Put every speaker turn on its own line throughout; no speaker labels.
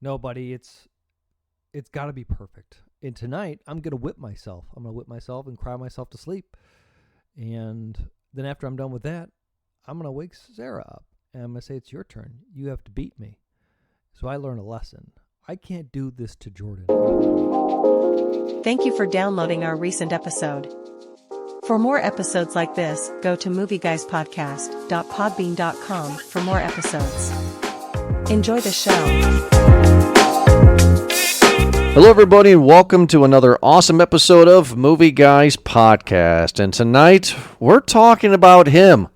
No, buddy, it's got to be perfect. And tonight, I'm going to whip myself. I'm going to whip myself and cry myself to sleep. And then after I'm done with that, I'm going to wake Sarah up. And I'm going to say, it's your turn. You have to beat me. So I learned a lesson. I can't do this to Jordan.
Thank you for downloading our recent episode. For more episodes like this, go to movieguyspodcast.podbean.com for more episodes. Enjoy the show.
Hello, everybody, and welcome to another awesome episode of Movie Guys Podcast. And tonight, we're talking about him.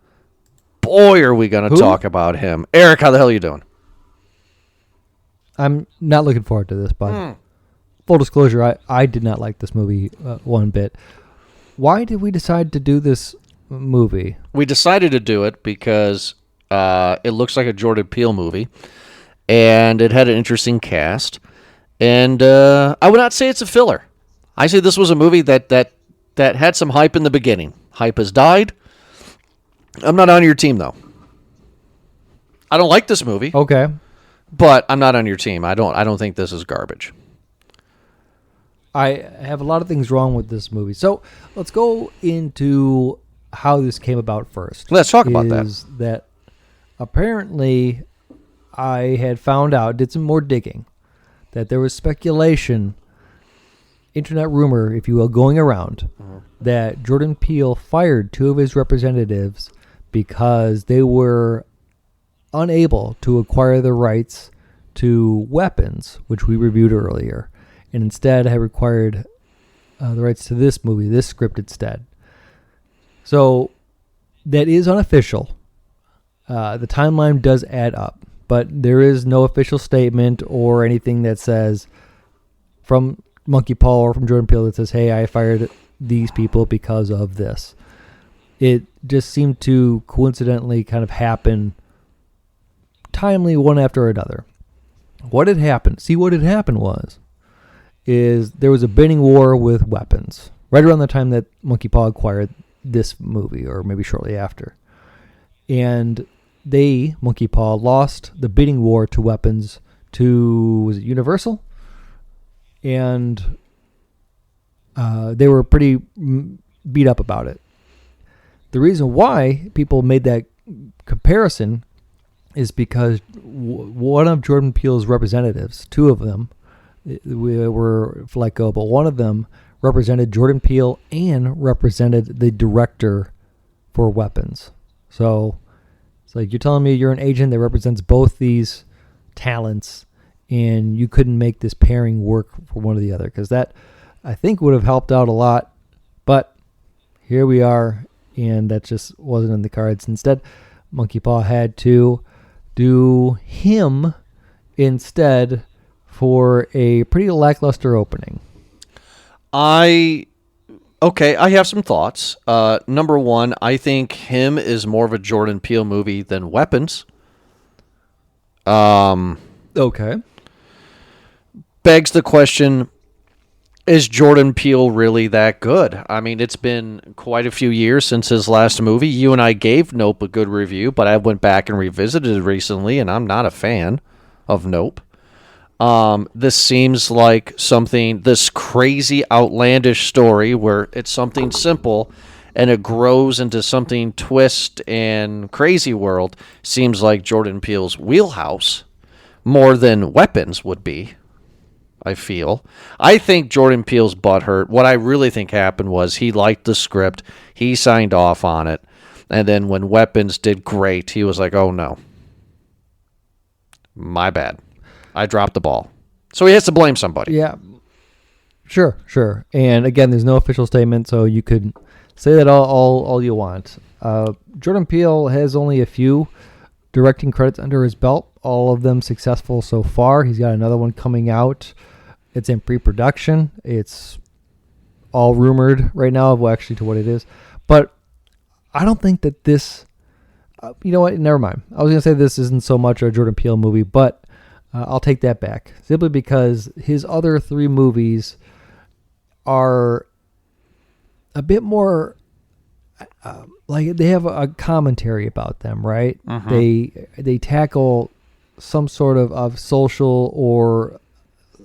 Boy, are we going to talk about him. Eric, how the hell are you doing?
I'm not looking forward to this, bud. Full disclosure, I did not like this movie one bit. Why did we decide to do this movie?
We decided to do it because it looks like a Jordan Peele movie, and it had an interesting cast. And I would not say it's a filler. I say this was a movie that had some hype in the beginning. Hype has died. I'm not on your team, though. I don't like this movie.
Okay.
But I'm not on your team. I don't think this is garbage.
I have a lot of things wrong with this movie. So let's go into how this came about first.
Let's talk about that.
Is that apparently I had found out, did some more digging, that there was speculation, internet rumor, if you will, going around, that Jordan Peele fired two of his representatives because they were unable to acquire the rights to weapons, which we reviewed earlier, and instead had required the rights to this movie, this script instead. So that is unofficial. The timeline does add up, but there is no official statement or anything that says from Monkey Paw or from Jordan Peele that says, hey, I fired these people because of this. It just seemed to coincidentally kind of happen timely one after another. What had happened is there was a bidding war with weapons right around the time that Monkey Paw acquired this movie, or maybe shortly after. And Monkey Paw, lost the bidding war to weapons to, was it Universal? And they were pretty beat up about it. The reason why people made that comparison is because one of Jordan Peele's representatives, two of them, were let go, but one of them represented Jordan Peele and represented the director for weapons. So it's like, you're telling me you're an agent that represents both these talents and you couldn't make this pairing work for one or the other, because that, I think, would have helped out a lot. But here we are, and that just wasn't in the cards. Instead, Monkey Paw had to do him instead for a pretty lackluster opening.
I have some thoughts. Number one, I think him is more of a Jordan Peele movie than Weapons.
Okay.
Begs the question, is Jordan Peele really that good? I mean, it's been quite a few years since his last movie. You and I gave Nope a good review, but I went back and revisited it recently, and I'm not a fan of Nope. This seems like this crazy, outlandish story where it's something simple and it grows into something twist and crazy world. Seems like Jordan Peele's wheelhouse more than Weapons would be, I feel. I think Jordan Peele's butthurt. What I really think happened was he liked the script, he signed off on it, and then when Weapons did great, he was like, oh no, my bad, I dropped the ball. So he has to blame somebody.
Yeah, sure. And again, there's no official statement, so you could say that all you want. Jordan Peele has only a few directing credits under his belt, all of them successful so far. He's got another one coming out. It's in pre-production. It's all rumored right now of actually to what it is. But I don't think that this... you know what? Never mind. I was going to say this isn't so much a Jordan Peele movie, but I'll take that back. Simply because his other three movies are a bit more... like they have a commentary about them, right?
Uh-huh.
They tackle some sort of social or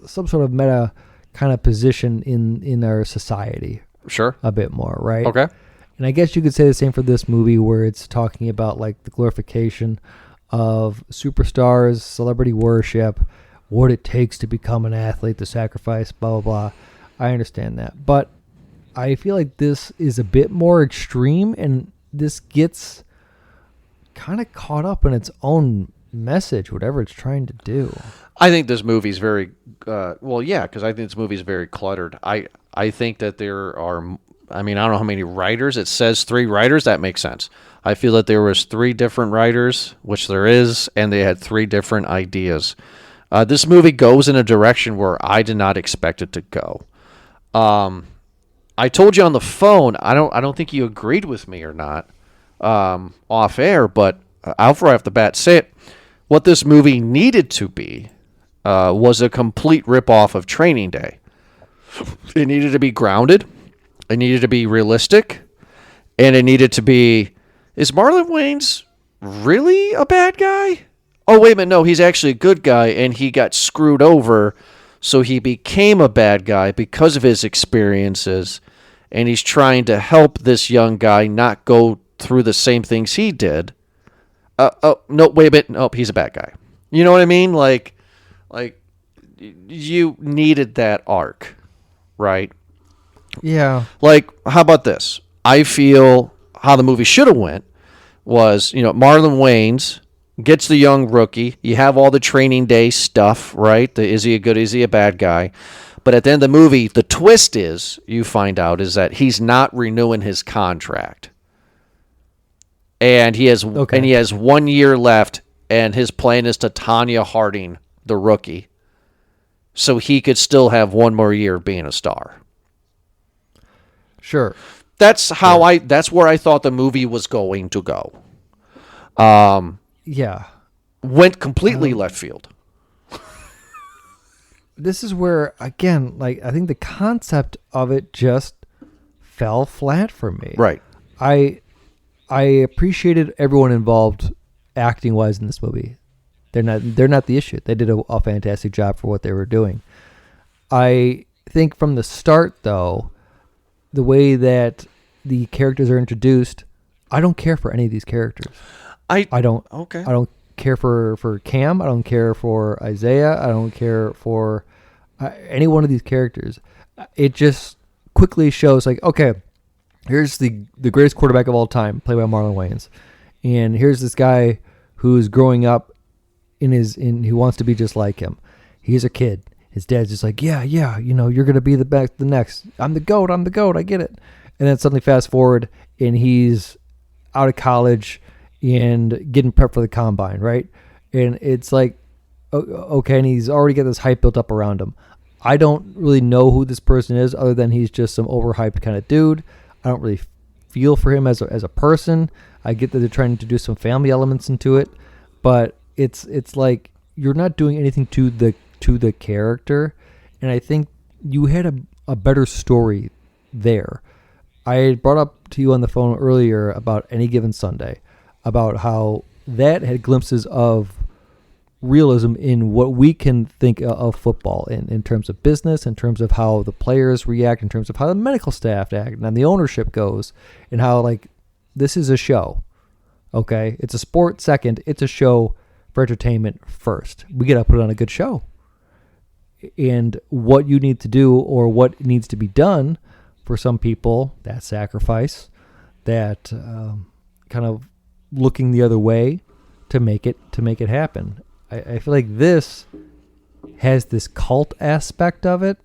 some sort of meta kind of position in our society.
Sure.
A bit more, right?
Okay.
And I guess you could say the same for this movie, where it's talking about like the glorification of superstars, celebrity worship, what it takes to become an athlete, the sacrifice, blah, blah, blah. I understand that. But I feel like this is a bit more extreme, and this gets kind of caught up in its own message, whatever it's trying to do.
I think this movie's very, because I think this movie's very cluttered. I think that there are, I don't know how many writers. It says 3 writers. That makes sense. I feel that there was 3 different writers, which there is, and they had 3 different ideas. This movie goes in a direction where I did not expect it to go. I told you on the phone, I don't think you agreed with me or not off air, but I'll right off the bat say it. What this movie needed to be was a complete ripoff of Training Day. It needed to be grounded. It needed to be realistic. And it needed to be, is Marlon Wayans really a bad guy? Oh, wait a minute. No, he's actually a good guy, and he got screwed over, so he became a bad guy because of his experiences, and he's trying to help this young guy not go through the same things he did. No, wait a minute. Nope, he's a bad guy. You know what I mean? Like you needed that arc, right?
Yeah.
Like, how about this? I feel how the movie should have went was, Marlon Wayans gets the young rookie. You have all the Training Day stuff, right? Is he a bad guy? But at the end of the movie, the twist is, you find out, is that he's not renewing his contract. And he has 1 year left, and his plan is to Tanya Harding, the rookie, so he could still have 1 more year of being a star.
Sure.
That's how that's where I thought the movie was going to go.
Yeah.
Went completely left field.
This is where, again, like, I think the concept of it just fell flat for me.
Right.
I appreciated everyone involved acting wise in this movie. They're not the issue. They did a fantastic job for what they were doing. I think from the start, though, the way that the characters are introduced, I don't care for any of these characters. I don't care for Cam. I don't care for Isaiah. I don't care for any one of these characters. It just quickly shows, like, okay, here's the greatest quarterback of all time, played by Marlon Wayans, and here's this guy who's growing up who wants to be just like him. He's a kid. His dad's just like, yeah, you're gonna be the next. I'm the goat. I get it. And then suddenly, fast forward, and he's out of college and getting prepped for the combine, right? And it's like, okay, and he's already got this hype built up around him. I don't really know who this person is, other than he's just some overhyped kind of dude. I don't really feel for him as a person. I get that they're trying to do some family elements into it, but it's like you're not doing anything to the character, and I think you had a better story there. I brought up to you on the phone earlier about Any Given Sunday, about how that had glimpses of realism in what we can think of football in terms of business, in terms of how the players react, in terms of how the medical staff act, and the ownership goes, and how, like, this is a show. Okay, it's a sport second, it's a show for entertainment first. We got to put on a good show. And what you need to do, or what needs to be done for some people, that sacrifice, that kind of looking the other way to make it happen. I feel like this has this cult aspect of it,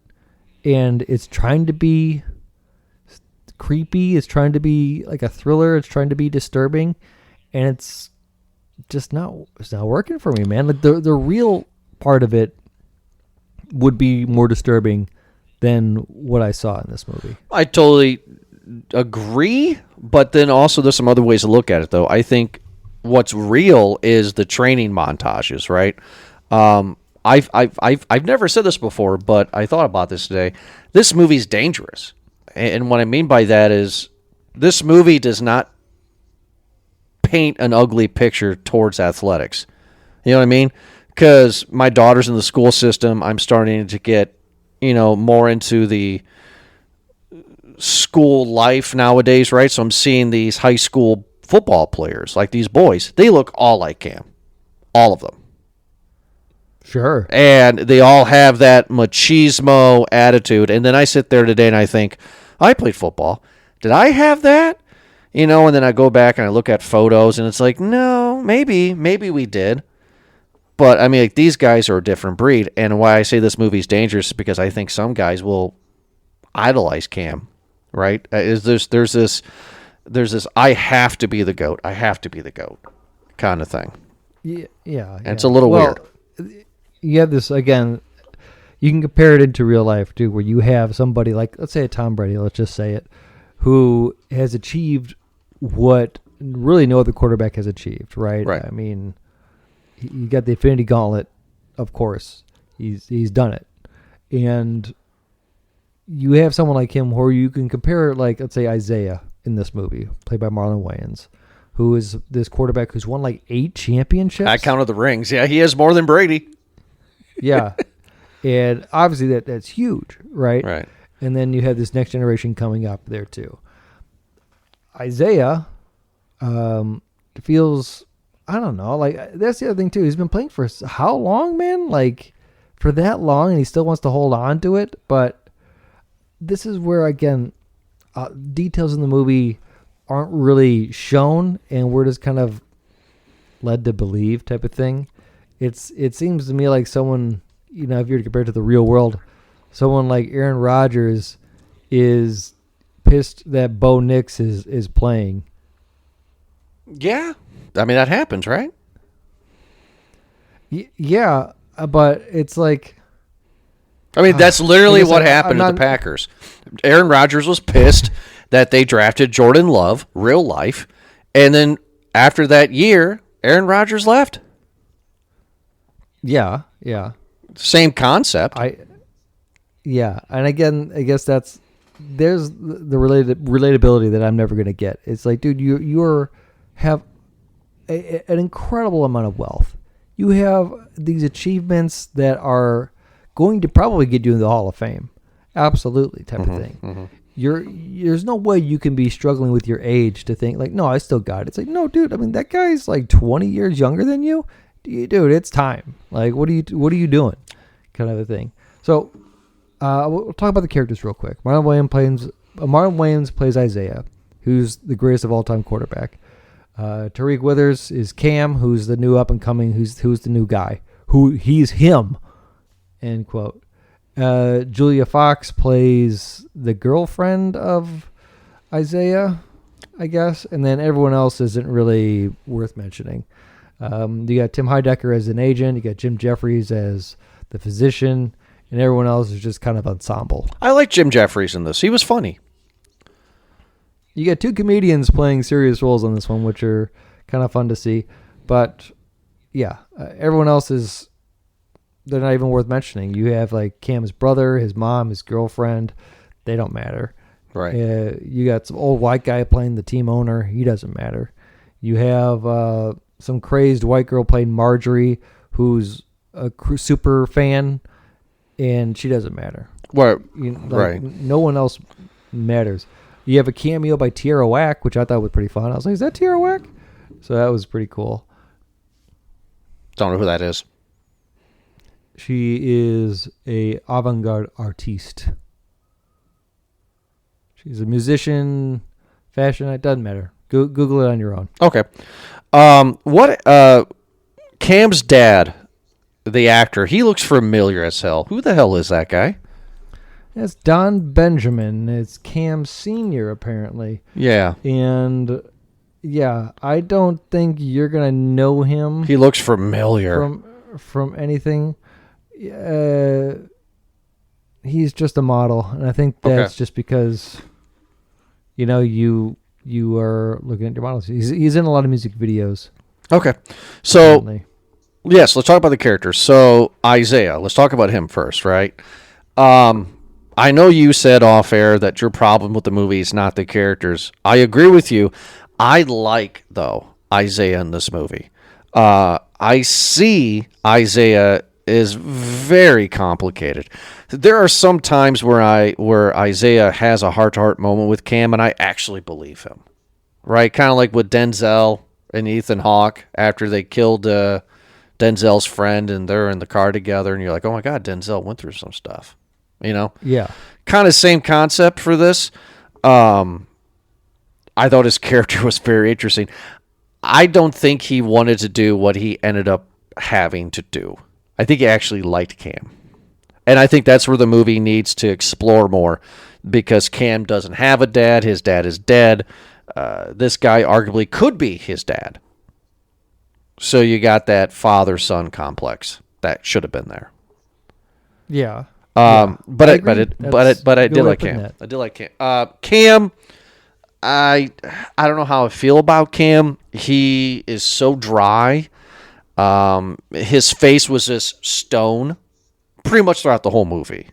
and it's trying to be creepy. It's trying to be like a thriller. It's trying to be disturbing, and it's just not working for me, man. Like the real part of it would be more disturbing than what I saw in this movie. I
totally agree, but then also there's some other ways to look at it, though. I think what's real is the training montages, right? I've never said this before, but I thought about this today. This movie's dangerous, and what I mean by that is this movie does not paint an ugly picture towards athletics. You know what I mean? because my daughter's in the school system. I'm starting to get, more into the school life nowadays, right? So I'm seeing these high school football players, like these boys. They look all like Cam, all of them.
Sure.
And they all have that machismo attitude. And then I sit there today and I think, I played football. Did I have that? And then I go back and I look at photos and it's like, no, maybe we did. But I mean, like, these guys are a different breed. And why I say this movie's dangerous is because I think some guys will idolize Cam, right? There's this I have to be the GOAT. I have to be the GOAT kind of thing.
Yeah.
And it's a little weird.
You have this, again, you can compare it into real life, too, where you have somebody like, let's say a Tom Brady, let's just say it, who has achieved what really no other quarterback has achieved, right?
Right.
I mean, you got the Infinity Gauntlet, of course. He's done it. And you have someone like him where you can compare, like, let's say Isaiah in this movie, played by Marlon Wayans, who is this quarterback who's won like 8 championships.
I counted the rings. Yeah, he has more than Brady.
Yeah. And obviously that's huge, right?
Right.
And then you have this next generation coming up there too. Isaiah feels, I don't know, like, that's the other thing too. He's been playing for how long, man? Like, for that long, and he still wants to hold on to it. But this is where, again, details in the movie aren't really shown, and we're just kind of led to believe type of thing. It seems to me like someone, if you're to compare it to the real world, someone like Aaron Rodgers is pissed that Bo Nix is playing.
Yeah. I mean, that happens, right?
Yeah, but it's like...
I mean, that's literally what happened to the Packers. Aaron Rodgers was pissed that they drafted Jordan Love, real life, and then after that year, Aaron Rodgers left.
Yeah.
Same concept.
Yeah, and again, I guess there's the relatability that I'm never going to get. It's like, dude, you have an incredible amount of wealth. You have these achievements that are going to probably get you into the Hall of Fame. Absolutely, type of thing. Mm-hmm. There's no way you can be struggling with your age to think like, no, I still got it. It's like, no, dude. I mean, that guy's like 20 years younger than you. Dude, it's time. Like, what are you doing? Kind of a thing. So, we'll talk about the characters real quick. Marlon Wayans plays Isaiah, who's the greatest of all time quarterback. Tariq Withers is Cam, who's the new up and coming, who's the new guy, he's him. End quote. Julia Fox plays the girlfriend of Isaiah, I guess, and then everyone else isn't really worth mentioning. You got Tim Heidecker as an agent, you got Jim Jeffries as the physician, and everyone else is just kind of ensemble.
I like Jim Jeffries in this. He was funny.
You got 2 comedians playing serious roles on this one, which are kind of fun to see. But, yeah, everyone else they're not even worth mentioning. You have, like, Cam's brother, his mom, his girlfriend. They don't matter.
Right.
You got some old white guy playing the team owner. He doesn't matter. You have some crazed white girl playing Marjorie, who's a super fan, and she doesn't matter.
Right.
Right. No one else matters. You have a cameo by Tierra Whack, which I thought was pretty fun. I was like, is that Tierra Whack? So that was pretty cool.
Don't know who that is.
She is a avant-garde artiste. She's a musician, fashion. It doesn't matter. Google it on your own.
Okay. Cam's dad, the actor, he looks familiar as hell. Who the hell is that guy?
It's Don Benjamin. It's Cam Sr., apparently.
Yeah.
And, yeah, I don't think you're going to know him.
He looks familiar.
From anything. He's just a model. And I think that's just because, you are looking at your models. He's in a lot of music videos.
Okay. So, yes, let's talk about the characters. So, Isaiah, let's talk about him first, right? I know you said off air that your problem with the movie is not the characters. I agree with you. I like, though, Isaiah in this movie. I see Isaiah is very complicated. There are some times where Isaiah has a heart-to-heart moment with Cam, and I actually believe him. Right? Kind of like with Denzel and Ethan Hawke after they killed Denzel's friend, and they're in the car together, and you're like, oh my God, Denzel went through some stuff. You know?
Yeah.
Kind of same concept for this. I thought his character was very interesting. I don't think he wanted to do what he ended up having to do. I think he actually liked Cam. And I think that's where the movie needs to explore more, because Cam doesn't have a dad. His dad is dead. This guy arguably could be his dad. So you got that father-son complex that should have been there.
Yeah.
But I did like Cam. I did like Cam. Cam, I don't know how I feel about Cam. He is so dry. His face was just stone pretty much throughout the whole movie.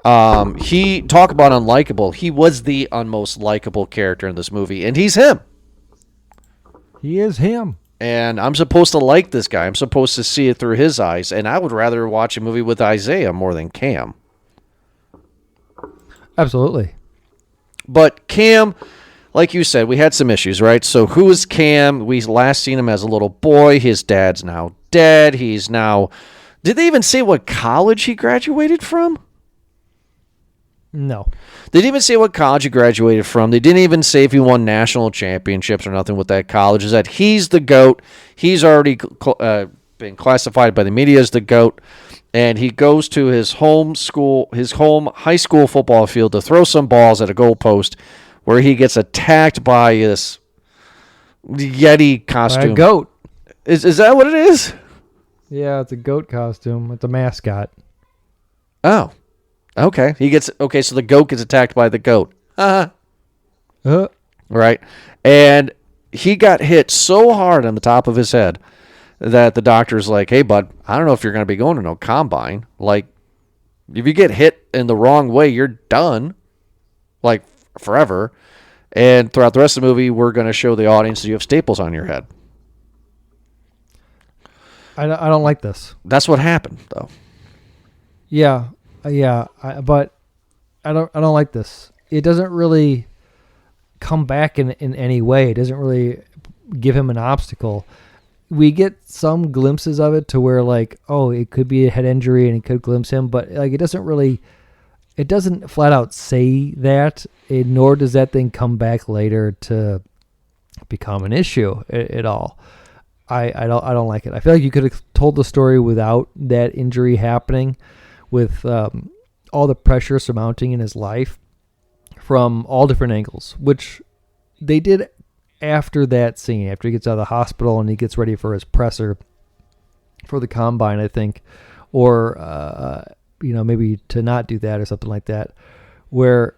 He talk about unlikable. He was the unmost likable character in this movie, and he's him.
He is him.
And I'm supposed to like this guy. I'm supposed to see it through his eyes, and I would rather watch a movie with Isaiah more than Cam.
Absolutely.
But Cam, like you said, we had some issues, right? So who is Cam? We last seen him as a little boy. His dad's now dead. He's now... Did they even say what college he graduated from?
No.
They didn't even say what college he graduated from. They didn't even say if he won national championships or nothing with that college. Is that he's the GOAT. He's already been classified by the media as the GOAT. And he goes to his home high school football field to throw some balls at a goalpost, where he gets attacked by this Yeti costume.
A goat.
Is that what it is?
Yeah, it's a goat costume. It's a mascot.
Oh. Okay. So the goat gets attacked by the goat. Right. And he got hit so hard on the top of his head that the doctor's like, hey, bud, I don't know if you're going to be going to no combine. Like, if you get hit in the wrong way, you're done. Like, forever. And throughout the rest of the movie, we're going to show the audience that you have staples on your head.
I don't like this.
That's what happened, though.
Yeah. But I don't like this. It doesn't really come back in any way. It doesn't really give him an obstacle. We get some glimpses of it to where, like, oh, it could be a head injury and it could glimpse him, but like it doesn't flat out say that, nor does that thing come back later to become an issue at all. I don't like it. I feel like you could have told the story without that injury happening, with all the pressure surmounting in his life from all different angles, which they did after that scene, after he gets out of the hospital and he gets ready for his presser for the combine, I think, or maybe to not do that or something like that, where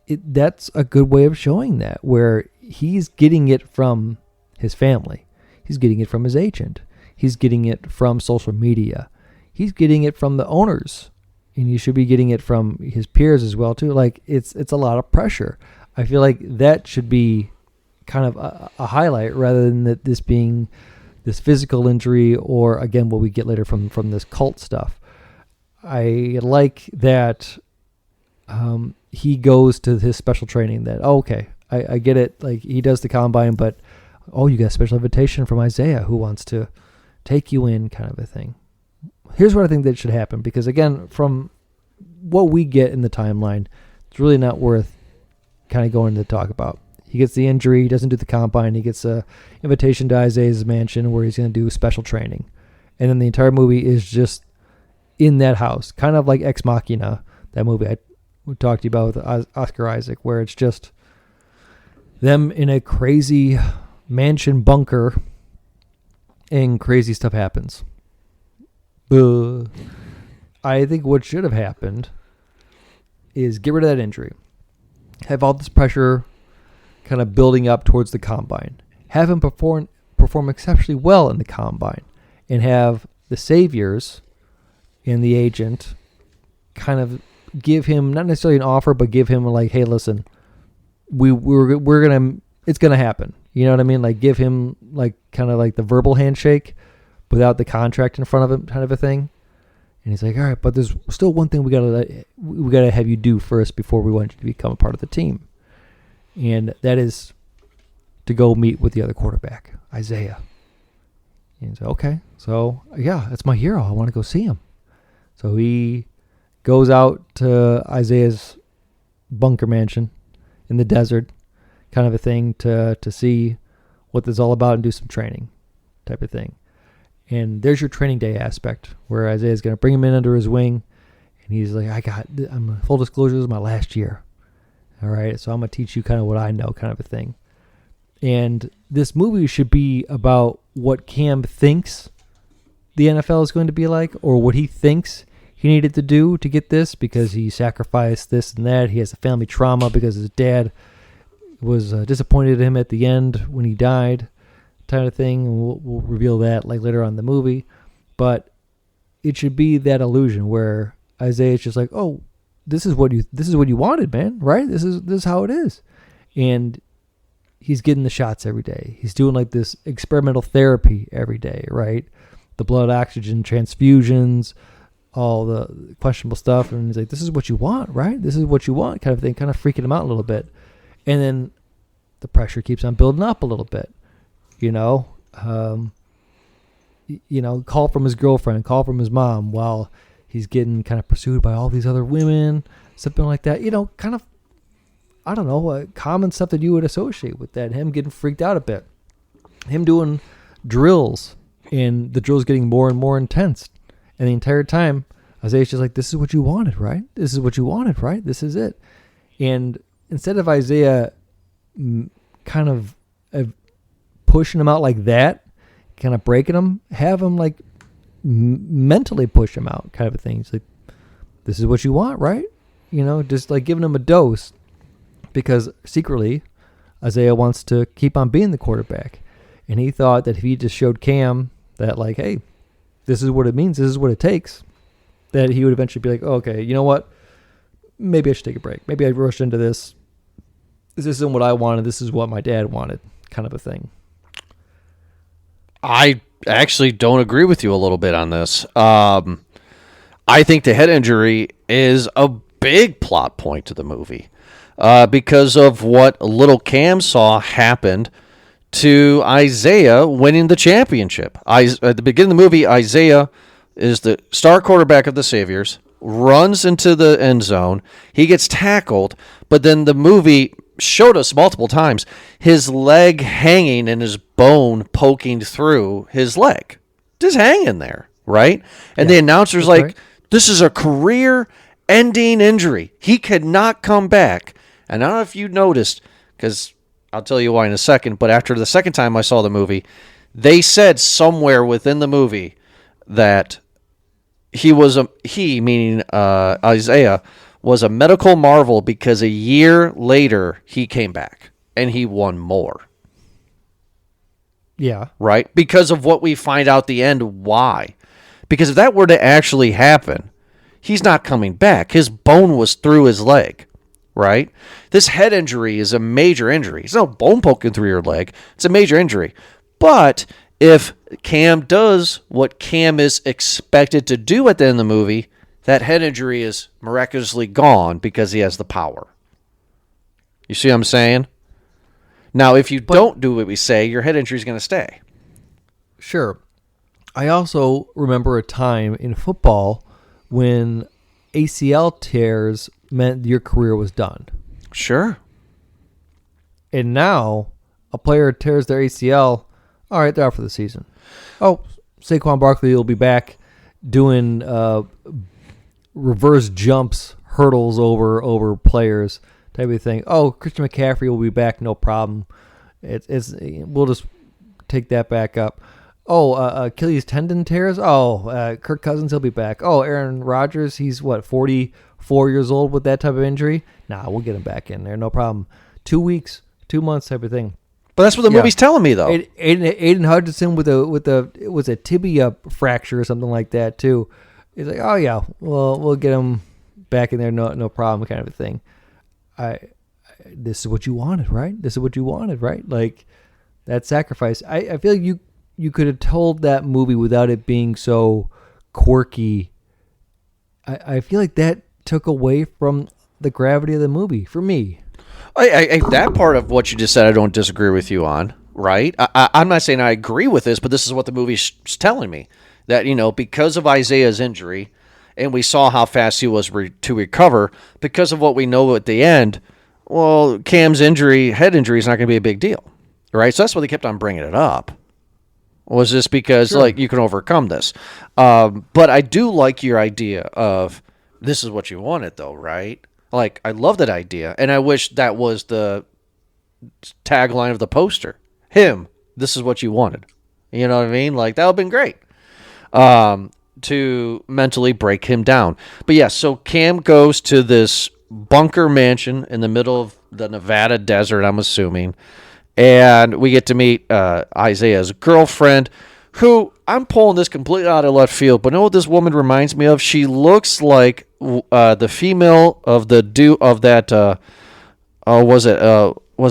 that's a good way of showing that, where he's getting it from his family. He's getting it from his agent. He's getting it from social media. He's getting it from the owners, and he should be getting it from his peers as well too. Like it's a lot of pressure. I feel like that should be kind of a highlight rather than this being this physical injury, or again what we get later from this cult stuff. I like that he goes to his special training. That I get it. Like he does the combine, but you got a special invitation from Isaiah who wants to take you in, kind of a thing. Here's what I think that should happen, because again, from what we get in the timeline, it's really not worth kind of going to talk about. He gets the injury, he doesn't do the combine, he gets a invitation to Isaiah's mansion where he's going to do special training. And then the entire movie is just in that house, kind of like Ex Machina, that movie I talked to you about with Oscar Isaac, where it's just them in a crazy mansion bunker and crazy stuff happens. I think what should have happened is get rid of that injury. Have all this pressure kind of building up towards the combine. Have him perform exceptionally well in the combine, and have the saviors and the agent kind of give him not necessarily an offer, but give him like, hey, listen, we're gonna, it's gonna happen. You know what I mean? Like give him like kind of like the verbal handshake, without the contract in front of him, kind of a thing. And he's like, all right, but there's still one thing we gotta have you do first before we want you to become a part of the team. And that is to go meet with the other quarterback, Isaiah. And he's like, okay, so yeah, that's my hero. I want to go see him. So he goes out to Isaiah's bunker mansion in the desert, kind of a thing, to see what this is all about and do some training type of thing. And there's your training day aspect where Isaiah's going to bring him in under his wing. And he's like, full disclosure, this is my last year. All right, so I'm going to teach you kind of what I know, kind of a thing. And this movie should be about what Cam thinks the NFL is going to be like, or what he thinks he needed to do to get this, because he sacrificed this and that. He has a family trauma because his dad was disappointed in him at the end when he died, kind of thing. And we'll reveal that like later on in the movie. But it should be that illusion where Isaiah's just like, oh, this is what you wanted, man, right? This is how it is. And he's getting the shots every day. He's doing like this experimental therapy every day, right? The blood oxygen transfusions, all the questionable stuff. And he's like, this is what you want, right? This is what you want, kind of thing, kind of freaking him out a little bit. And then the pressure keeps on building up a little bit, call from his girlfriend, call from his mom while he's getting kind of pursued by all these other women, something like that, kind of, I don't know, common stuff that you would associate with that. Him getting freaked out a bit, him doing drills, and the drills getting more and more intense. And the entire time, Isaiah's just like, this is what you wanted, right? This is what you wanted, right? This is it. And instead of Isaiah kind of pushing him out like that, kind of breaking him, have him like mentally push him out, kind of a thing. He's like, this is what you want, right? Just like giving him a dose, because secretly Isaiah wants to keep on being the quarterback. And he thought that if he just showed Cam that, like, hey, this is what it means, this is what it takes, that he would eventually be like, oh, okay, you know what? Maybe I should take a break. Maybe I rushed into this. This isn't what I wanted. This is what my dad wanted, kind of a thing.
I actually don't agree with you a little bit on this. I think the head injury is a big plot point to the movie because of what little Cam saw happened to Isaiah winning the championship. At the beginning of the movie, Isaiah is the star quarterback of the Saviors, runs into the end zone. He gets tackled, but then the movie showed us multiple times his leg hanging and his bone poking through his leg. Just hanging there, right? And the announcer's like, right, this is a career-ending injury. He could not come back. And I don't know if you noticed, because I'll tell you why in a second, but after the second time I saw the movie, they said somewhere within the movie that meaning Isaiah, was a medical marvel because a year later he came back and he won more.
Yeah.
Right? Because of what we find out at the end, why? Because if that were to actually happen, he's not coming back. His bone was through his leg, right? This head injury is a major injury. It's no bone poking through your leg. It's a major injury. But if Cam does what Cam is expected to do at the end of the movie, that head injury is miraculously gone because he has the power. You see what I'm saying? Now, if you don't do what we say, your head injury is going to stay.
Sure. I also remember a time in football when ACL tears meant your career was done.
Sure.
And now a player tears their ACL, all right, they're out for the season. Oh, Saquon Barkley will be back doing reverse jumps, hurdles over players, type of thing. Oh, Christian McCaffrey will be back, no problem. We'll just take that back up. Oh, Achilles tendon tears. Oh, Kirk Cousins, he'll be back. Oh, Aaron Rodgers, he's 44 years old with that type of injury. Nah, we'll get him back in there, no problem. 2 weeks, 2 months, type of thing.
But that's what the movie's telling me, though.
Aiden Hutchinson with it was a tibia fracture or something like that too. He's like, oh yeah, well we'll get him back in there, no problem, kind of a thing. This is what you wanted, right? This is what you wanted, right? Like that sacrifice. I feel like you could have told that movie without it being so quirky. I feel like that took away from the gravity of the movie for me.
That part of what you just said, I don't disagree with you on, right? I'm not saying I agree with this, but this is what the movie's telling me. That, because of Isaiah's injury, and we saw how fast he was to recover, because of what we know at the end, well, Cam's head injury is not going to be a big deal, right? So that's why they kept on bringing it up. Was this because, you can overcome this? But I do like your idea of this is what you wanted, though, right? Like, I love that idea, and I wish that was the tagline of the poster. Him, this is what you wanted. You know what I mean? Like, that would have been great to mentally break him down. But, yeah, so Cam goes to this bunker mansion in the middle of the Nevada desert, I'm assuming, and we get to meet Isaiah's girlfriend, who I'm pulling this completely out of left field, but know what this woman reminds me of? She looks like the female of that. Was it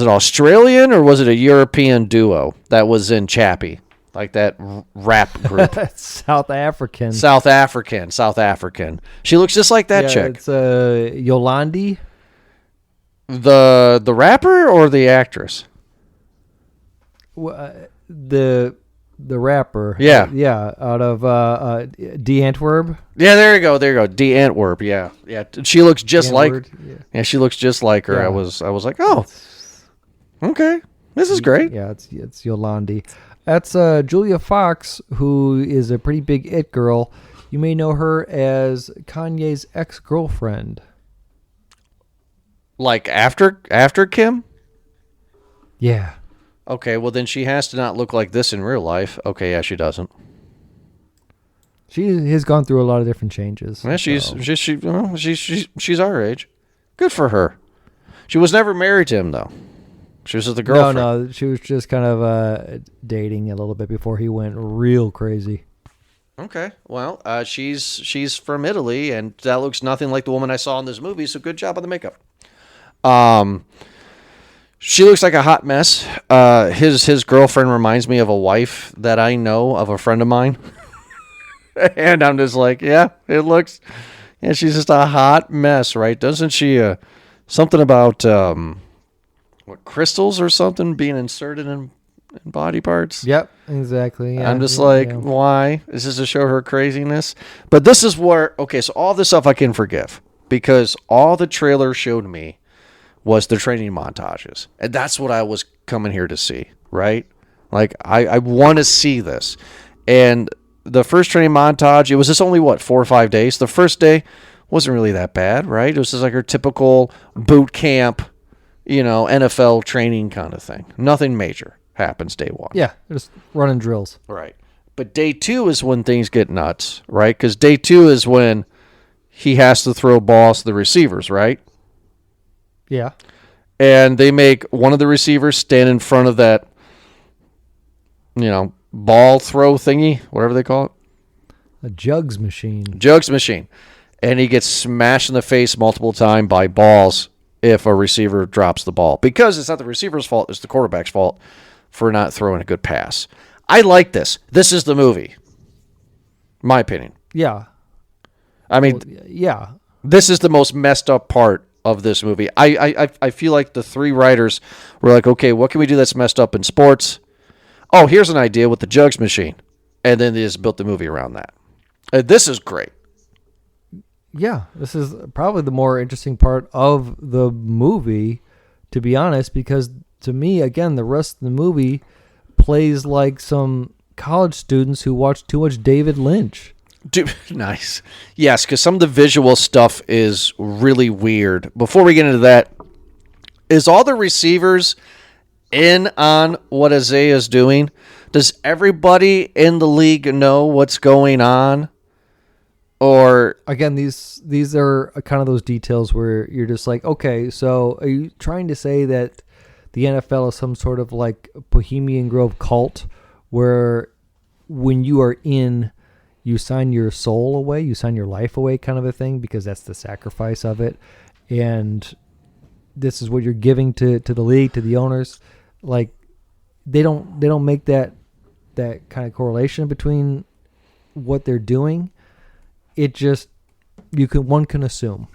Australian or was it a European duo that was in Chappie, like that rap group?
South African.
She looks just like that chick.
It's Yolandi.
The rapper or the actress?
The rapper.
Yeah.
Out of D Antwerp.
Yeah, there you go. D Antwerp. Yeah. She looks just like. Yeah, she looks just like her. Yeah. I was like, oh, okay, this is great.
Yeah, it's Yolandi. That's Julia Fox, who is a pretty big it girl. You may know her as Kanye's ex-girlfriend.
Like after Kim?
Yeah.
Okay, well then she has to not look like this in real life. Okay, yeah, she doesn't.
She has gone through a lot of different changes.
Yeah, she's our age. Good for her. She was never married to him though. She was just a girlfriend.
No, she was just kind of dating a little bit before he went real crazy.
Okay, well, she's from Italy, and that looks nothing like the woman I saw in this movie. So good job on the makeup. She looks like a hot mess. His girlfriend reminds me of a wife that I know of a friend of mine. And I'm just like, yeah, it looks, yeah, she's just a hot mess, right? Doesn't she, something about, crystals or something being inserted in body parts?
Yep, exactly. Yeah,
I'm just why? Is this to show her craziness? But this is where, okay, so all this stuff I can forgive because all the trailer showed me was the training montages. And that's what I was coming here to see, right? Like, I want to see this. And the first training montage, it was just only, 4 or 5 days? The first day wasn't really that bad, right? It was just like her typical boot camp, NFL training kind of thing. Nothing major happens day one.
Yeah, just running drills.
Right. But day 2 is when things get nuts, right? Because day 2 is when he has to throw balls to the receivers, right?
Yeah.
And they make one of the receivers stand in front of that, ball throw thingy, whatever they call it.
A jugs machine.
And he gets smashed in the face multiple times by balls if a receiver drops the ball. Because it's not the receiver's fault, it's the quarterback's fault for not throwing a good pass. I like this. This is the movie. My opinion.
Yeah.
I mean,
yeah.
This is the most messed up part of this movie. I feel like the 3 writers were like, okay, what can we do that's messed up in sports? Oh, here's an idea with the jugs machine. And then they just built the movie around that. This is great.
Yeah, this is probably the more interesting part of the movie, to be honest, because to me, again, the rest of the movie plays like some college students who watch too much David Lynch.
Dude, nice. Yes, because some of the visual stuff is really weird. Before we get into that, is all the receivers in on what Isaiah's doing? Does everybody in the league know what's going on? Or
again, these are kind of those details where you're just like, okay, so are you trying to say that the NFL is some sort of like Bohemian Grove cult where when you are in, you sign your soul away, you sign your life away kind of a thing, because that's the sacrifice of it. And this is what you're giving to the league, to the owners. Like they don't make that that kind of correlation between what they're doing. It just one can assume.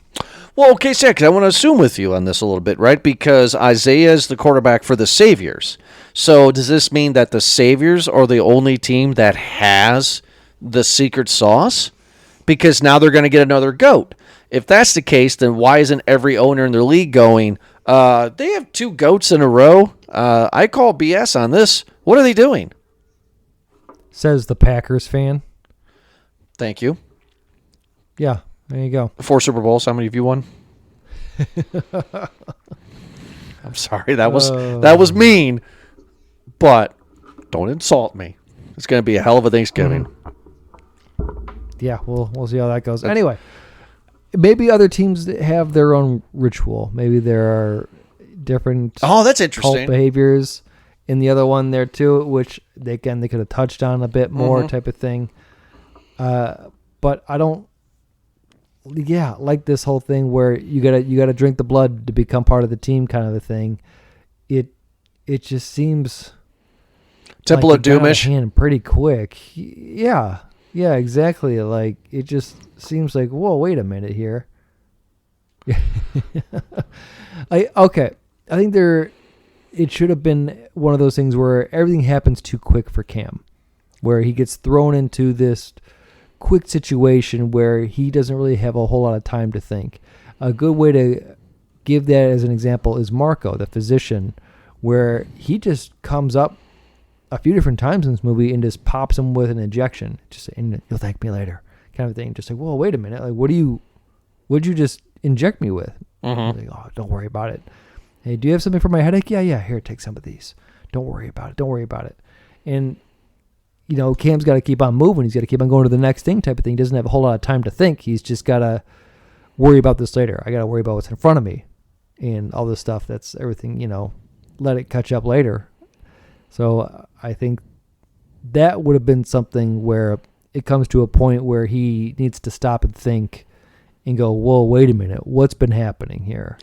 Well, okay, Zach, 'cause I want to assume with you on this a little bit, right? Because Isaiah is the quarterback for the Saviors. So does this mean that the Saviors are the only team that has the secret sauce? Because now they're going to get another GOAT. If that's the case, then why isn't every owner in their league going, they have 2 GOATs in a row? I call BS on this. What are they doing?
Says the Packers fan.
Thank you.
Yeah, there you go.
4 Super Bowls. How many have you won? I'm sorry. That was mean. But don't insult me. It's going to be a hell of a Thanksgiving.
Yeah, we'll see how that goes. Anyway, maybe other teams have their own ritual. Maybe there are different
that's interesting.
cult behaviors in the other one there too, which they could have touched on a bit more type of thing. But I don't. Yeah, like this whole thing where you gotta drink the blood to become part of the team, kind of a thing. It just seems
Temple
like
of Doomish,
hand pretty quick. Yeah, exactly. Like it just seems like, whoa, wait a minute here. I think it should have been one of those things where everything happens too quick for Cam, where he gets thrown into this quick situation where he doesn't really have a whole lot of time to think. A good way to give that as an example is Marco, the physician, where he just comes up a few different times in this movie and just pops him with an injection, just saying, "You'll thank me later," kind of thing. Just like, "Whoa, wait a minute! Like, what'd you just inject me with?" Like, "Oh, don't worry about it. Hey, do you have something for my headache? Yeah. Here, take some of these. Don't worry about it." And Cam's got to keep on moving. He's got to keep on going to the next thing type of thing. He doesn't have a whole lot of time to think. He's just got to worry about this later. I got to worry about what's in front of me and all this stuff. That's everything, let it catch up later. So I think that would have been something where it comes to a point where he needs to stop and think and go, whoa, wait a minute. What's been happening here?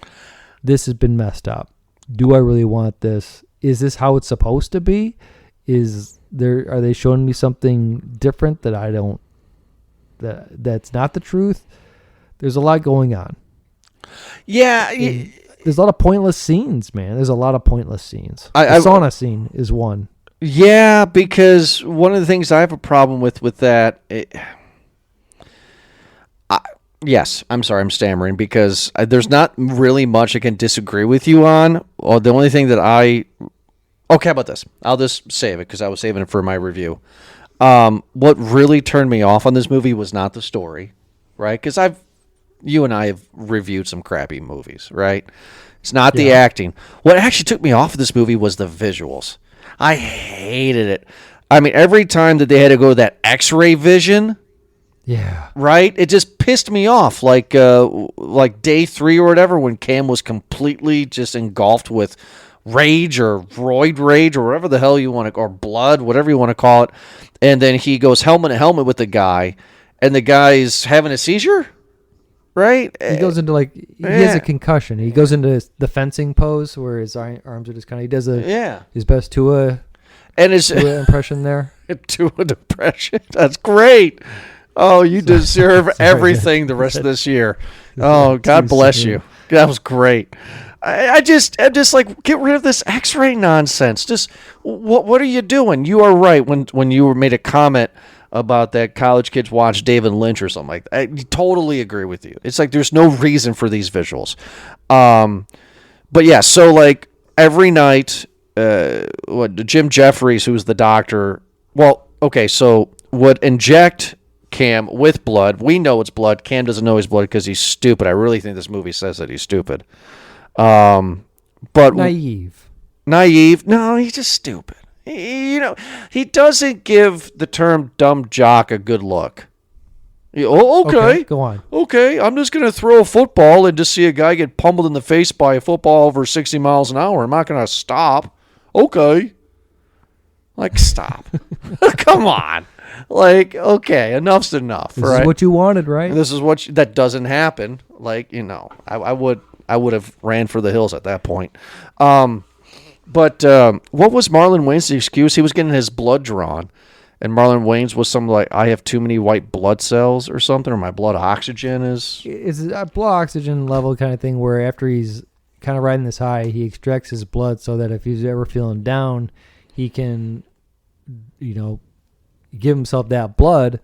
This has been messed up. Do I really want this? Is this how it's supposed to be? Are they showing me something different that I don't, that's not the truth? There's a lot going on.
Yeah.
There's a lot of pointless scenes, man. There's a lot of pointless scenes. The sauna scene is one.
Yeah, because one of the things I have a problem with that, yes, I'm sorry, I'm stammering, because there's not really much I can disagree with you on. Or the only thing that okay, how about this? I'll just save it because I was saving it for my review. What really turned me off on this movie was not the story, right? Because you and I have reviewed some crappy movies, right? It's not the acting. What actually took me off of this movie was the visuals. I hated it. I mean, every time that they had to go to that X-ray vision, right, it just pissed me off. Like day 3 or whatever, when Cam was completely just engulfed with rage or roid rage or whatever the hell you want to, or blood, whatever you want to call it, and then he goes helmet to helmet with the guy, and the guy's having a seizure. Right?
He goes into he has a concussion. He goes into the fencing pose where his arms are just kind of, he does his best Tua impression there.
Tua impression. That's great. Oh, you deserve everything the rest of this year. Oh, God bless you. That was great. I'm just like, get rid of this X-ray nonsense. Just what are you doing? You are right when you made a comment about that college kids watch David Lynch or something like that. I totally agree with you. It's like there's no reason for these visuals. But yeah, so like every night, Jim Jeffries, who's the doctor, would inject Cam with blood. We know it's blood. Cam doesn't know he's blood because he's stupid. I really think this movie says that he's stupid. But
naive.
No, he's just stupid. He doesn't give the term dumb jock a good look. Okay,
go on.
Okay, I'm just going to throw a football and just see a guy get pummeled in the face by a football over 60 miles an hour. I'm not going to stop. Okay. Like, stop. Come on. Like, okay, enough's enough.
This is what you wanted, right?
This is that doesn't happen. Like, I would have ran for the hills at that point. But what was Marlon Wayne's excuse? He was getting his blood drawn. And Marlon Wayne's was something like, I have too many white blood cells or something, or my blood oxygen is...
It's a blood oxygen level kind of thing where after he's kind of riding this high, he extracts his blood so that if he's ever feeling down, he can, give himself that blood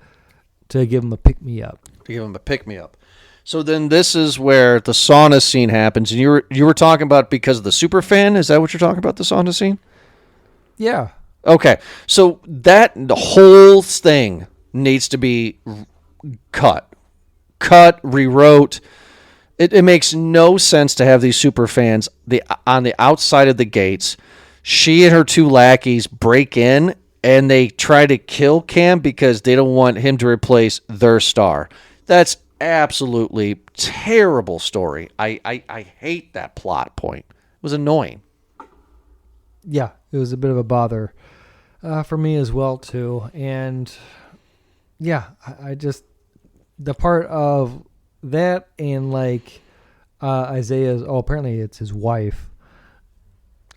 to give him a pick-me-up.
So then this is where the sauna scene happens. And you were talking about because of the super fan? Is that what you're talking about, the sauna scene?
Yeah.
Okay, so the whole thing needs to be cut, rewrote. It makes no sense to have these super fans on the outside of the gates. She and her two lackeys break in, and they try to kill Cam because they don't want him to replace their star. That's absolutely terrible story. I hate that plot point. It was annoying.
Yeah, it was a bit of a bother. For me as well too, and yeah, I just the part of that and like Isaiah's apparently it's his wife,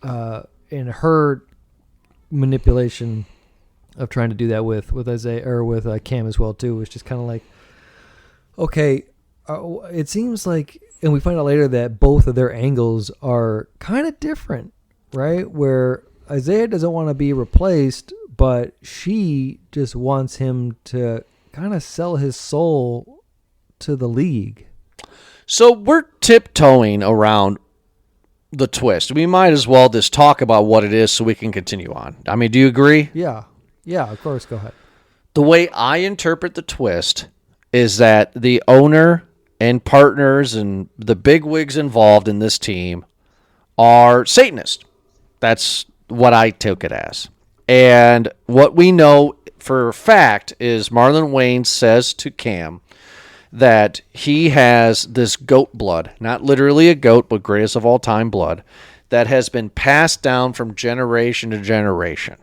and her manipulation of trying to do that with Isaiah or with Cam as well too was just kind of like, okay, it seems like, and we find out later that both of their angles are kind of different, right? Where Isaiah doesn't want to be replaced, but she just wants him to kind of sell his soul to the league.
So we're tiptoeing around the twist. We might as well just talk about what it is so we can continue on. I mean, do you agree?
Yeah, of course, go ahead.
The way I interpret the twist is that the owner and partners and the bigwigs involved in this team are Satanists. That's what I took it as. And what we know for a fact is Marlon Wayne says to Cam that he has this goat blood, not literally a goat, but greatest of all time blood, that has been passed down from generation to generation.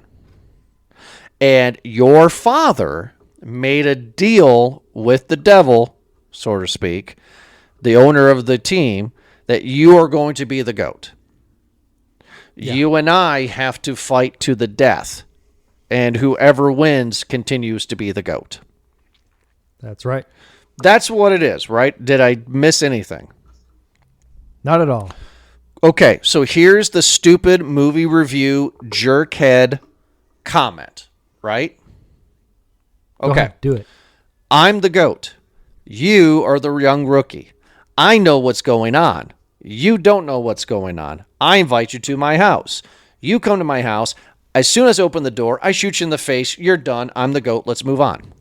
And your father made a deal with the devil, so to speak, the owner of the team, that you are going to be the goat. Yeah. You and I have to fight to the death, and whoever wins continues to be the GOAT.
That's right.
That's what it is, right? Did I miss anything?
Not at all.
Okay, so here's the stupid movie review jerkhead comment, right?
Go
Okay.
ahead, do it.
I'm the GOAT. You are the young rookie. I know what's going on. You don't know what's going on. I invite you to my house. You come to my house. As soon as I open the door, I shoot you in the face. You're done. I'm the GOAT. Let's move on.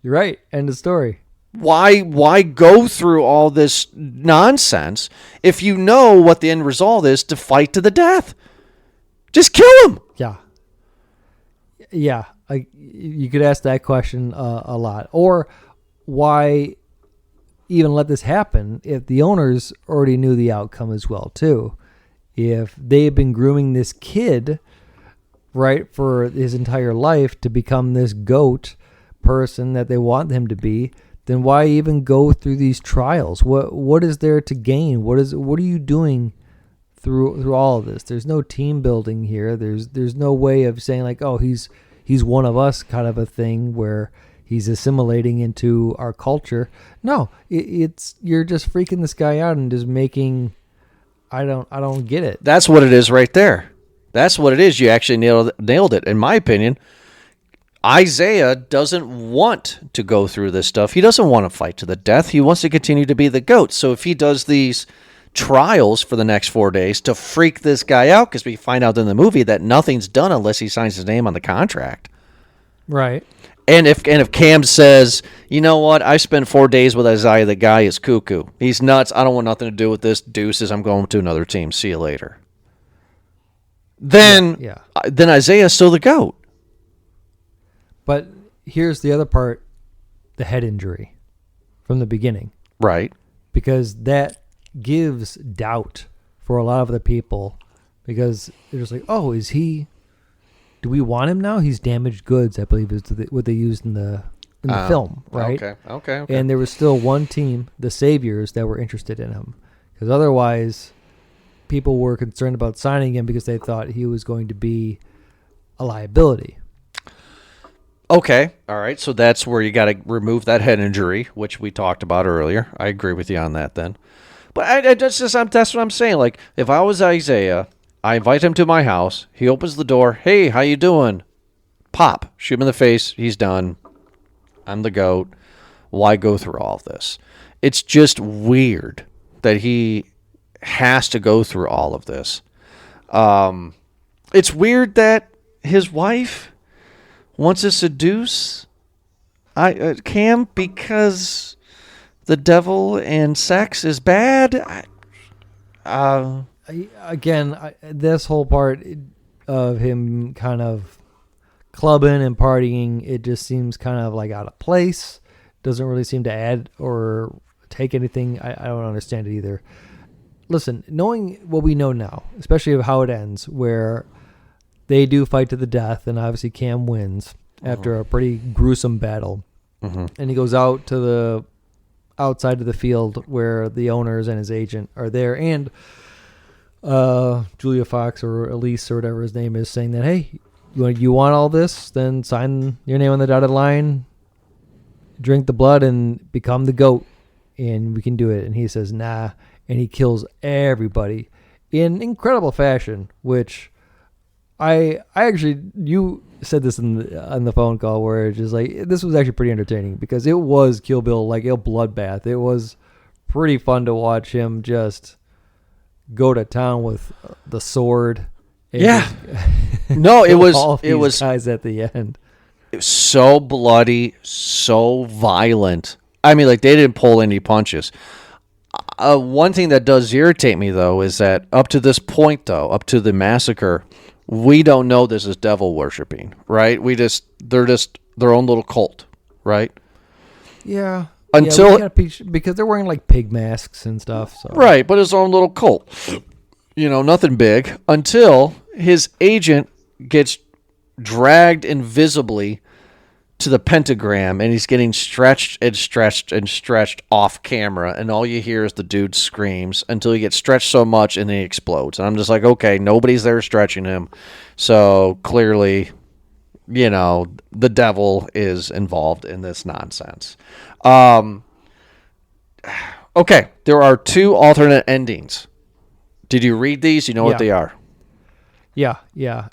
You're right. End of story.
Why go through all this nonsense if you know what the end result is to fight to the death? Just kill him.
Yeah. You could ask that question a lot. Or why even let this happen if the owners already knew the outcome as well, too? If they had been grooming this kid, right, for his entire life to become this GOAT person that they want him to be, then why even go through these trials? What is there to gain? What are you doing through all of this? There's no team building here. There's no way of saying like, oh, he's one of us kind of a thing where he's assimilating into our culture. No, it's you're just freaking this guy out and just making. I don't get it.
That's what it is right there. That's what it is. You actually nailed it. In my opinion, Isaiah doesn't want to go through this stuff. He doesn't want to fight to the death. He wants to continue to be the GOAT. So if he does these trials for the next 4 days to freak this guy out, because we find out in the movie that nothing's done unless he signs his name on the contract.
Right.
And if Cam says, you know what, I spent 4 days with Isaiah, the guy is cuckoo. He's nuts. I don't want nothing to do with this. Deuces, I'm going to another team. See you later. Then Isaiah's still the GOAT.
But here's the other part, the head injury from the beginning.
Right.
Because that gives doubt for a lot of the people because they're just like, oh, do we want him now? He's damaged goods, I believe is what they used in the film, right?
Okay.
And there was still one team, the Saviors, that were interested in him because otherwise people were concerned about signing him because they thought he was going to be a liability.
Okay, all right. So that's where you got to remove that head injury, which we talked about earlier. I agree with you on that then. But that's what I'm saying. Like, if I was Isaiah, I invite him to my house. He opens the door. Hey, how you doing? Pop. Shoot him in the face. He's done. I'm the GOAT. Why go through all of this? It's just weird that he has to go through all of this. It's weird that his wife wants to seduce Cam because the devil and sex is bad.
This whole part of him kind of clubbing and partying, it just seems kind of like out of place. Doesn't really seem to add or take anything. I don't understand it either. Listen, knowing what we know now, especially of how it ends, where they do fight to the death, and obviously Cam wins after a pretty gruesome battle, and he goes out to the outside of the field where the owners and his agent are there, and Julia Fox or Elise or whatever his name is saying that, hey, you want all this? Then sign your name on the dotted line, drink the blood, and become the GOAT, and we can do it. And he says, nah, and he kills everybody in incredible fashion, which I actually, you said this on the phone call where it's just like, this was actually pretty entertaining because it was Kill Bill, like a bloodbath. It was pretty fun to watch him just go to town with the sword.
Yeah. No, it was
guys at the end.
It was so bloody, so violent. I mean, like, they didn't pull any punches. One thing that does irritate me, though, is that up to this point, though, up to the massacre, we don't know this is devil worshipping, right? They're just their own little cult, right?
Yeah.
Until
because they're wearing like pig masks and stuff. So.
Right, but his own little cult. Nothing big. Until his agent gets dragged invisibly to the pentagram, and he's getting stretched and stretched and stretched off camera, and all you hear is the dude screams until he gets stretched so much and then he explodes. And I'm just like, okay, nobody's there stretching him, so clearly, the devil is involved in this nonsense. Okay, there are 2 alternate endings. Did you read these? You know what they are?
Yeah,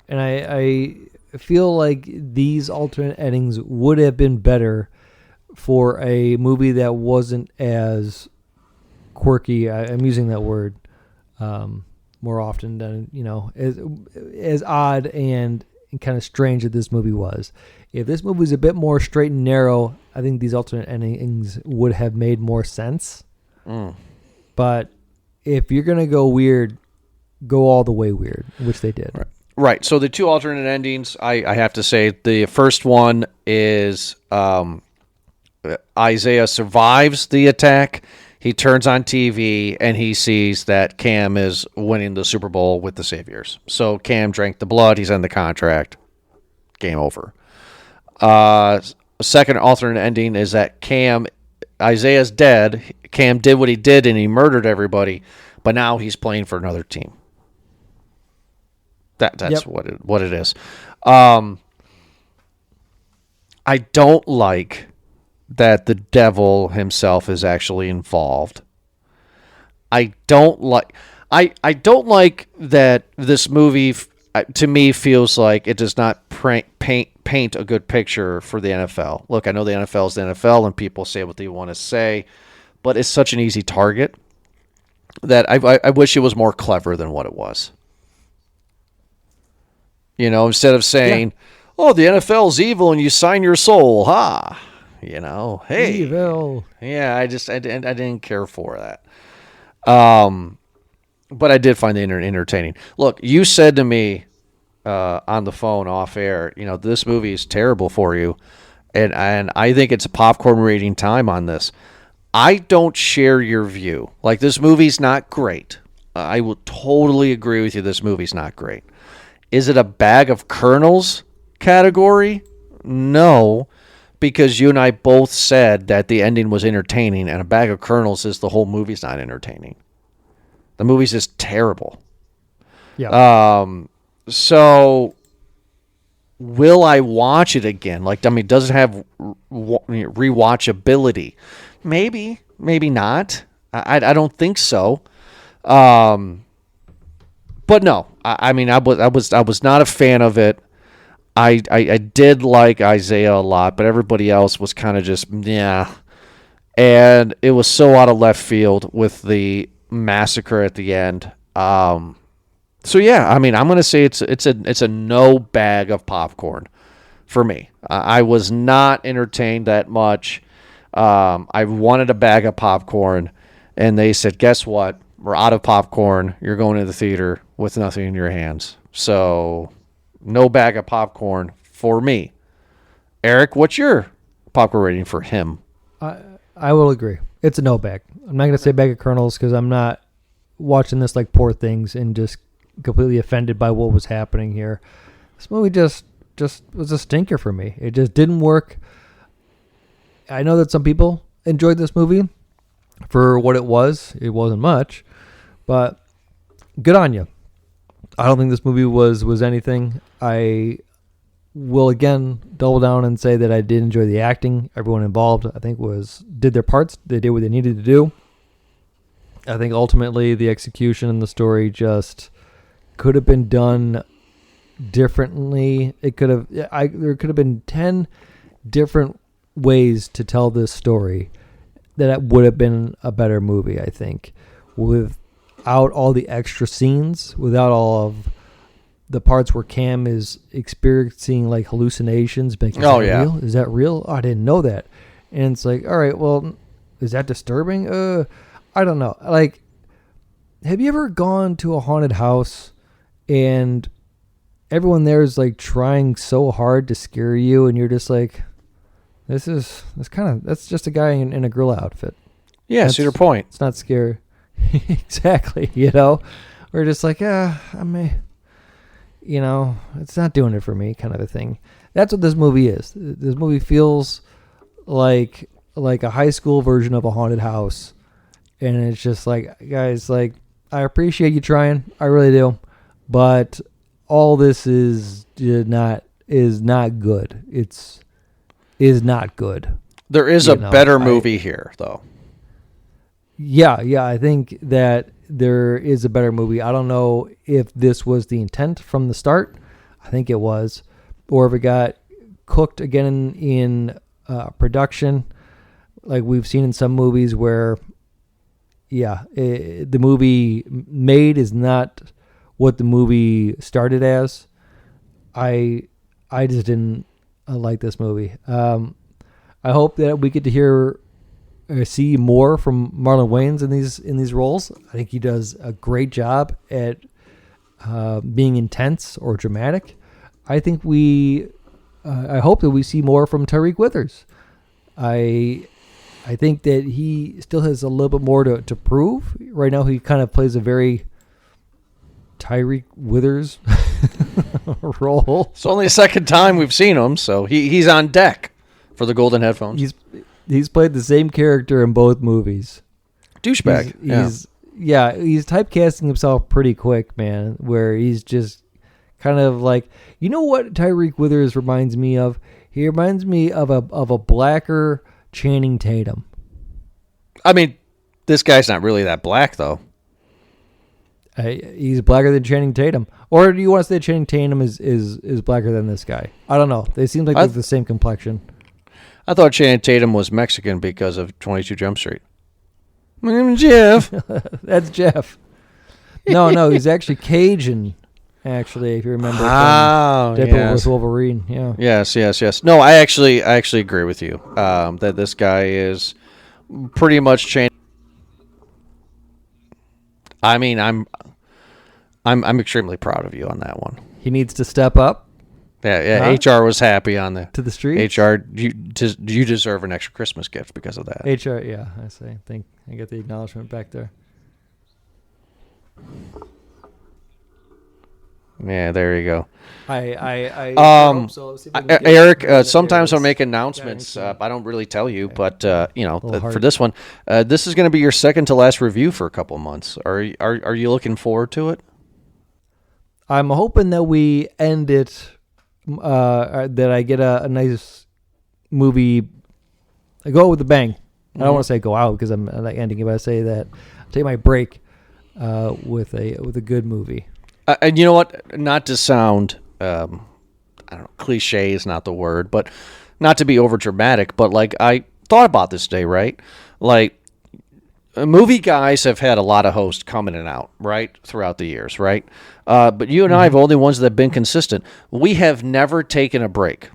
and I feel like these alternate endings would have been better for a movie that wasn't as quirky. I'm using that word more often than, as odd and kind of strange that this movie was. If this movie was a bit more straight and narrow, I think these alternate endings would have made more sense. But if you're going to go weird, go all the way weird, which they did.
Right. So the 2 alternate endings, I have to say, the first one is Isaiah survives the attack. He turns on TV and he sees that Cam is winning the Super Bowl with the Saviors. So Cam drank the blood. He's in the contract. Game over. Second alternate ending is that Isaiah's dead. Cam did what he did and he murdered everybody, but now he's playing for another team. That's what it is. I don't like that the devil himself is actually involved. I don't like that this movie, to me, feels like it does not paint a good picture for the NFL. Look, I know the NFL is the NFL and people say what they want to say, but it's such an easy target that I wish it was more clever than what it was. Instead of saying, "Oh, the NFL's evil and you sign your soul," hey,
evil.
Yeah, I didn't care for that. But I did find it entertaining. Look, you said to me on the phone off air, this movie is terrible for you, and I think it's a popcorn reading time on this. I don't share your view. Like, this movie's not great. I will totally agree with you. This movie's not great. Is it a bag of kernels category? No, because you and I both said that the ending was entertaining, and a bag of kernels is the whole movie's not entertaining. The movie's just terrible.
Yeah.
So will I watch it again? Like, I mean, does it have rewatchability? Maybe, maybe not. I don't think so. But no, I mean, I was not a fan of it. I did like Isaiah a lot, but everybody else was kind of just yeah. And it was so out of left field with the massacre at the end. So yeah, I mean, I'm gonna say it's a no bag of popcorn for me. I was not entertained that much. I wanted a bag of popcorn, and they said, "Guess what? We're out of popcorn. You're going to the theater with nothing in your hands." So, no bag of popcorn for me. Eric, what's your popcorn rating for him?
I will agree. It's a no bag. I'm not gonna say bag of kernels because I'm not watching this like Poor Things and just completely offended by what was happening here. This movie just was a stinker for me. It just didn't work. I know that some people enjoyed this movie for what it was. It wasn't much, but good on you. I don't think this movie was anything. I will again double down and say that I did enjoy the acting. Everyone involved, I think, did their parts. They did what they needed to do. I think ultimately the execution and the story just could have been done differently. There could have been 10 different ways to tell this story that would have been a better movie, I think, without all the extra scenes, without all of the parts where Cam is experiencing like hallucinations. Like, real? Is that real? Oh, I didn't know that. And it's like, all right, well, is that disturbing? I don't know. Like, have you ever gone to a haunted house and everyone there is like trying so hard to scare you, and you're just like, that's just a guy in a gorilla outfit.
Yeah,
that's
Cedar Point.
It's not scary. Exactly. We're just like, I may, it's not doing it for me, kind of a thing. That's what this movie is. This movie feels like a high school version of a haunted house. And it's just like, guys, like, I appreciate you trying. I really do. But all this is not good. Is not good.
There is a better movie here, though.
Yeah, I think that there is a better movie. I don't know if this was the intent from the start. I think it was. Or if it got cooked again in production, like we've seen in some movies where, the movie made is not what the movie started as. I just didn't like this movie. I hope that we get to hear or see more from Marlon Wayans in these roles. I think he does a great job at being intense or dramatic. I think I hope that we see more from Tyreek Withers. I think that he still has a little bit more to prove. Right now, he kind of plays a very Tyreek Withers role.
It's only the second time we've seen him, so he's on deck for the golden headphones.
He's played the same character in both movies.
Douchebag.
He's typecasting himself pretty quick, man, where he's just kind of like, you know what Tyreek Withers reminds me of? He reminds me of a blacker Channing Tatum.
I mean, this guy's not really that black, though.
He's blacker than Channing Tatum. Or do you want to say Channing Tatum is blacker than this guy? I don't know. They seem like they're the same complexion.
I thought Channing Tatum was Mexican because of 22 Jump Street. My name is Jeff.
That's Jeff. No, he's actually Cajun. Actually, if you remember, Deadpool vs. Wolverine. Yeah.
Yes. No, I actually agree with you that this guy is pretty much changed. I mean, I'm extremely proud of you on that one.
He needs to step up.
Yeah. HR was happy on
to the street.
HR, you deserve an extra Christmas gift because of that.
HR, yeah, I say. I think I get the acknowledgement back there.
Yeah, there you go.
I hope so. Let's see if I can get
Eric,
where that
sometimes
is.
I'll make announcements.
Yeah,
I don't really tell you,
okay.
but
Little
for
hard.
this one, this is going to be your second to last review for a couple months. Are you looking forward to it?
I'm hoping that we end it, that I get a nice movie. I go out with a bang. I don't want to say go out because I'm like ending it, but I say that I'll take my break with a good movie.
And you know what? Not to sound, I don't know, cliche is not the word, but not to be over dramatic, but like I thought about this day, right? Like, movie guys have had a lot of hosts come in and out, right, throughout the years, right? But you and I are the only ones that have been consistent. We have never taken a break,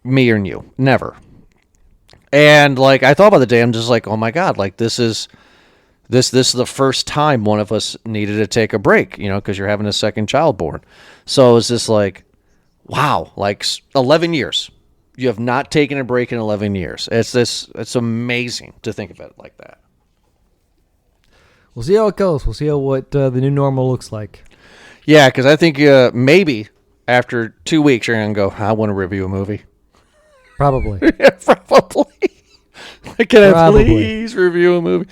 me and you, never. And like I thought about the day, I'm just like, oh my god, like this is the first time one of us needed to take a break, because you're having a second child born. So it's just like, wow, like 11 years. You have not taken a break in 11 years. It's amazing to think of it like that.
We'll see how it goes. We'll see what the new normal looks like.
Yeah, because I think maybe after 2 weeks you're going to go, I want to review a movie.
Probably.
Yeah, probably. Can I please review a movie?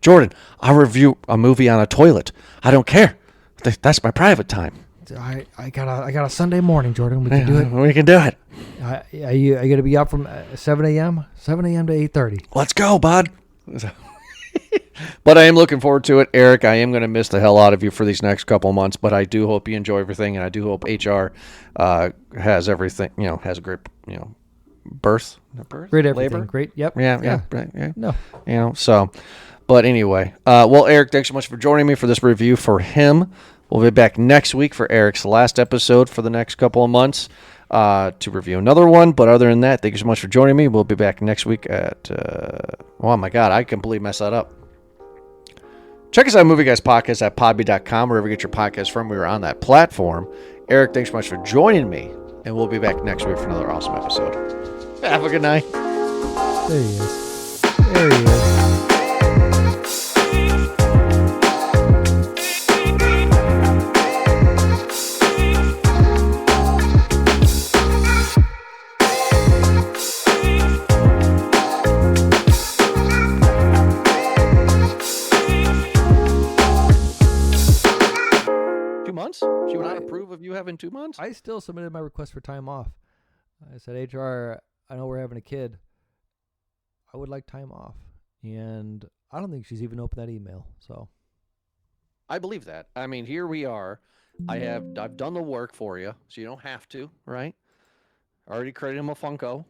Jordan, I'll review a movie on a toilet. I don't care. That's my private time.
I got a Sunday morning, Jordan. We can do it.
We can do it.
Are you going to be up from 7 a.m.? 7 a.m. to 8:30.
Let's go, bud. But I am looking forward to it. Eric, I am going to miss the hell out of you for these next couple of months, but I do hope you enjoy everything, and I do hope HR has everything, has a great, birth?
Great everything.
Labor?
Great. Yep.
Yeah. Right, yeah.
No.
So, but anyway, well, Eric, thanks so much for joining me for this review for him. We'll be back next week for Eric's last episode for the next couple of months to review another one. But other than that, thank you so much for joining me. We'll be back next week at, oh my God, I completely messed that up. Check us out, Movie Guys Podcast at podbean.com, wherever you get your podcast from. We are on that platform. Eric, thanks so much for joining me, and we'll be back next week for another awesome episode. Have a good night.
There he is. There he is.
2 months? She would not approve of you having 2 months?
I still submitted my request for time off. I said, HR, I know we're having a kid. I would like time off. And I don't think she's even opened that email. So
I believe that. I mean, here we are. I've done the work for you, so you don't have to, right? I already created him a Funko.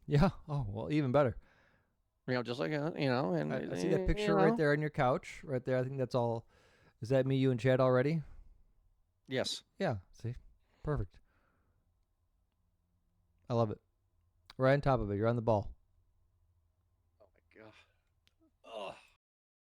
yeah. Oh, well, even better.
Just like, and
I see that picture right there on your couch. Right there. I think that's all. Is that me, you, and Chad already?
Yes.
Yeah. See? Perfect. I love it. Right on top of it. You're on the ball.